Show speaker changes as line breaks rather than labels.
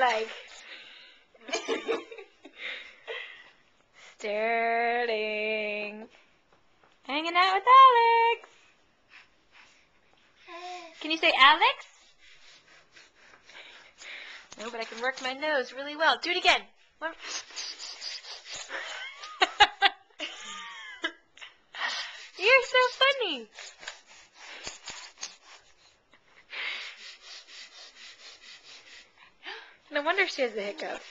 like? Sterling. Hanging out with Alex. Can you say Alex? No, but I can work my nose really well. Do it again. You're so funny. No wonder she has the hiccup.